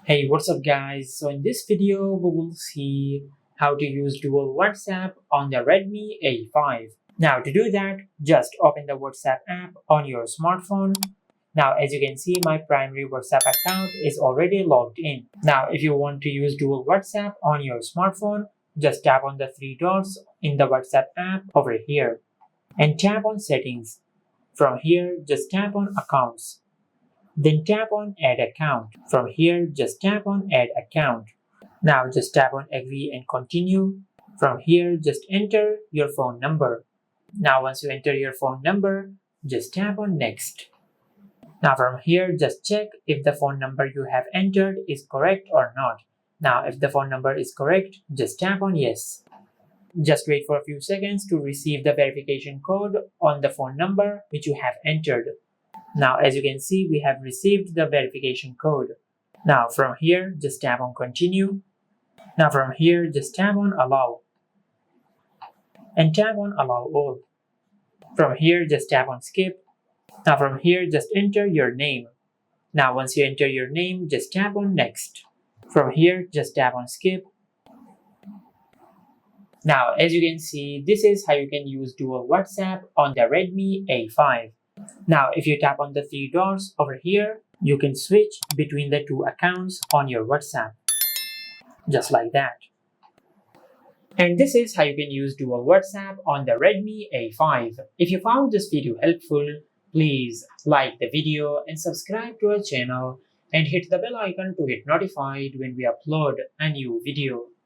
Hey, what's up guys? So in this video, we will see how to use dual WhatsApp on the Redmi A5. Now to do that, just open the WhatsApp app on your smartphone. Now as you can see, my primary WhatsApp account is already logged in. Now if you want to use dual WhatsApp on your smartphone, just tap on the three dots in the WhatsApp app over here and tap on settings. From here, just tap on accounts. Then tap on Add Account. From here, just tap on Add Account. Now just tap on Agree and Continue. From here, just enter your phone number. Now once you enter your phone number, just tap on Next. Now from here, just check if the phone number you have entered is correct or not. Now if the phone number is correct, just tap on Yes. Just wait for a few seconds to receive the verification code on the phone number which you have entered. Now as you can see, we have received the verification code. Now from here, just tap on Continue. Now from here, just tap on Allow. And tap on Allow All. From here, just tap on Skip. Now from here, just enter your name. Now once you enter your name, just tap on Next. From here, just tap on Skip. Now as you can see, this is how you can use dual WhatsApp on the Redmi A5. Now if you tap on the three dots over here, you can switch between the two accounts on your WhatsApp. Just like that. And this is how you can use dual WhatsApp on the Redmi A5. If you found this video helpful, please like the video and subscribe to our channel and hit the bell icon to get notified when we upload a new video.